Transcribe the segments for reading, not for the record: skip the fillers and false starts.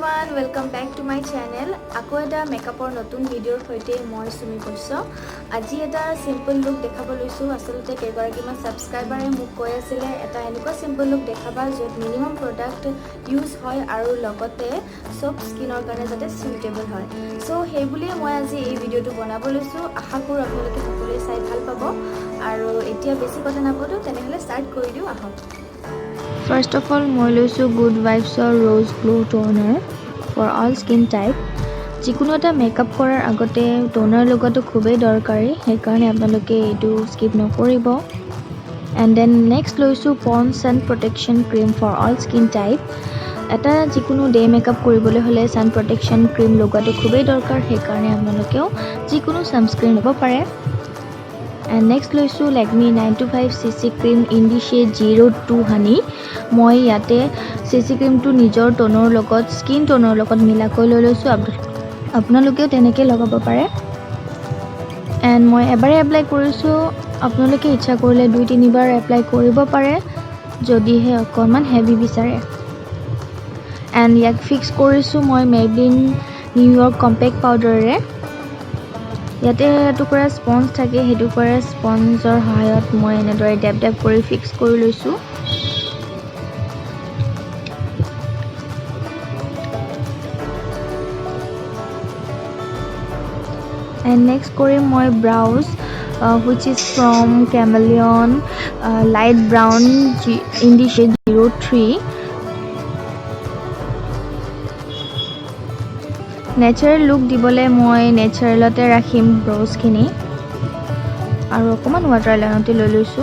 everyone, welcome back to my channel. Ako eta makeupor notun video hoite moi sumi koiso. Aji eta simple look dekhabo loisu. Asolote kegora ki ma subscriber e muk koi asile eta eniko simple look dekhaba jot minimum product use hoy aru logote sob skin or kane jate suitable hoy. So he buli moi aji ei video tu banabo loisu. Asha koru apnaloke সকলে চাই ভাল পাবো আৰু এতিয়া বেছি কথা নাপদো তেনেহলে start কৰি দিও আহক। First of all, মই লৈছো Good Vibes Rose Glow Toner for all skin type. যিকোনো এটা মেকআপ কৰাৰ আগতে টোনাৰ লগতো খুবেই দৰকাৰী, সেইকাৰণে আপোনালোকে এইটো স্কিপ নকৰিব। And then next লৈছো Pond's Sun Protection Cream for all skin type. এটা যিকোনো ডে মেকআপ কৰিবলৈ হলে সান প্ৰটেকশ্যন ক্ৰীম লগতো খুবেই দৰকাৰ, সেইকাৰণে আপোনালোকেও যিকোনো সানস্ক্ৰীন ল'ব পাৰে। And next লৈছো Lakme 925cc cream in the shade 02 honey. মই ইয়াতে CC cream টো নিজৰ টোনৰ লগত স্কিন টোনৰ লগত মিলা কৰি লৈছো, আপোনালোকেও তেনেকৈ লগাব পাৰে। And মই এবাৰে এপ্লাই কৰিছো, আপোনালোকে ইচ্ছা কৰিলে 2-3 বাৰ এপ্লাই কৰিব পাৰে যদিহে অকমান হেভি বিচাৰে। And ইয়াক ফিক্স কৰিছো মই Maybelline New York Compact Powder ৰে। ইয়াতে টুকুৰা স্পঞ্জ থাকে, হেতু কৰে স্পঞ্জৰ সহায়ত মই এনেদৰে ড্যাব ড্যাব কৰি ফিক্স কৰি লৈছো। And next কৰিম মই brows which is from Chameleon light brown in the shade 03. Natural look দিবলে মই নেচাৰেলতে ৰাখিম ব্ৰাউজ খিনি আৰু অকমান ওয়াটাৰ লাইনতে লৈ লৈছো।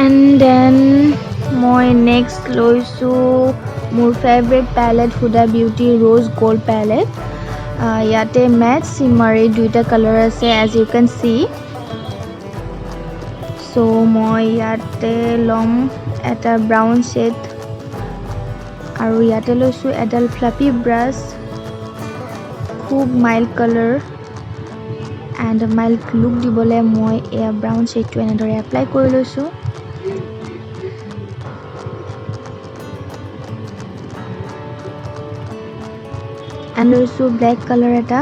And then মই next লৈছো মোৰ favourite palette Huda Beauty Rose Gold Palette. ইয়াতে ম্যাট শিমাৰী দুইটা কালাৰ আছে as you can see. So মই ইয়াতে লম এটা ব্ৰাউন শেড আৰু ইয়াতে লৈছো এডাল ফ্লাফি ব্ৰাছ, খুব mild colour and mild look দিবলে মই এয়া ব্ৰাউন শেডটো এনেদৰে এপ্লাই কৰি লৈছো। এণ্ড লৈছো ব্লেক কালাৰ এটা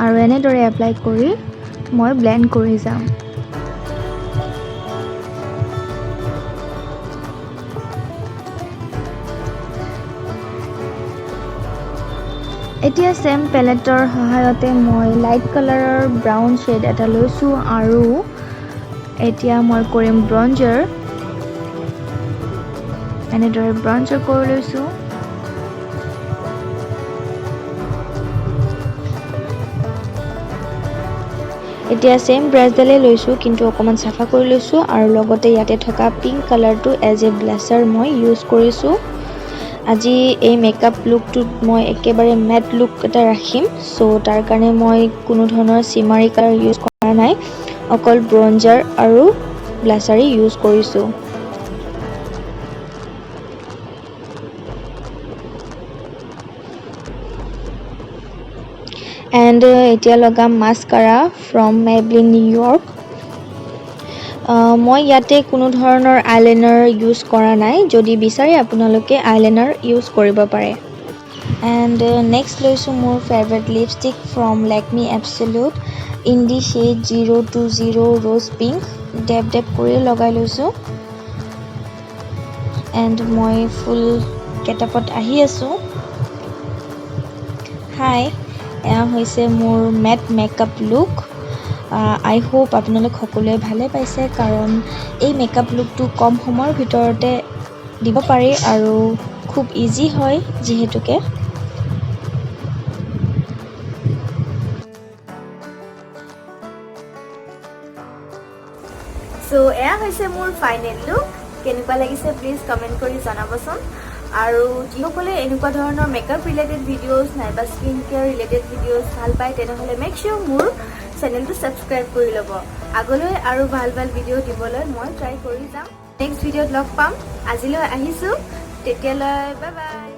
আৰু এনেদৰে এপ্লাই কৰি মই ব্লেন্ড কৰি যাম। এতিয়া সেম প্যালেটৰ সহায়তে মই লাইট কালাৰৰ ব্ৰাউন শেড এটা লৈছো আৰু এতিয়া মই কৰিম ব্ৰঞ্জাৰ। এনেদৰে ব্ৰঞ্জাৰ কৰি লৈছো। এতিয়া সেম ব্ৰাছডালে লৈছো কিন্তু অকমান সাফা কৰি লৈছো আৰু লগতে ইয়াতে থকা পিংক কালাৰটো এজ এ ব্লাছাৰ মই ইউজ কৰিছো। আজি এই মেকআপ লুকটোত মই একেবাৰে ম্যাট লুক এটা ৰাখিম, সো তাৰ কাৰণে মই কোনো ধৰণৰ শিমাৰী কালাৰ ইউজ কৰা নাই, অকল ব্ৰঞ্জাৰ আৰু ব্লাছাৰী ইউজ কৰিছো। And এতিয়া লগাম মাস্কাৰা from Maybelline New York. মই ইয়াতে কোনো ধৰণৰ আইলাইনাৰ ইউজ কৰা নাই, যদি বিচাৰে আপোনালোকে আইলাইনাৰ ইউজ কৰিব পাৰে। And next লৈছো মোৰ favourite lipstick from Lakme Absolute in the shade 020 Rose Pink. ড্যাব ড্যাব কৰি লগাই লৈছো। And মই ফুল গেটআপত আহি আছো। হাই, এয়া হৈছে মোৰ matte makeup look. I hope আপোনালোক সকলোৱে ভালে পাইছে, কাৰণ এই মেকআপ লুকটো কম সময়ৰ ভিতৰতে দিব পাৰি আৰু খুব ইজি হয় যিহেতুকে। সো এয়া হৈছে মোৰ ফাইনেল লুক। কেনেকুৱা লাগিছে প্লিজ কমেন্ট কৰি জনাবচোন। আৰু যিসকলে এনেকুৱা ধৰণৰ মেকআপ ৰিলেটেড ভিডিঅ'জ নাইবা স্কিন কেয়াৰ ৰিলেটেড ভিডিঅ'জ ভাল পায় তেনেহ'লে মেক শিওৰ মোৰ চেনেলটো সাবস্ক্ৰাইব কৰি ল'ব। আগলৈ আৰু ভাল ভাল ভিডিঅ' দিবলৈ মই ট্ৰাই কৰি যাম। নেক্সট ভিডিঅ'ত লগ পাম। আজিলৈ আহিছো, তেতিয়ালৈ বাই বাই।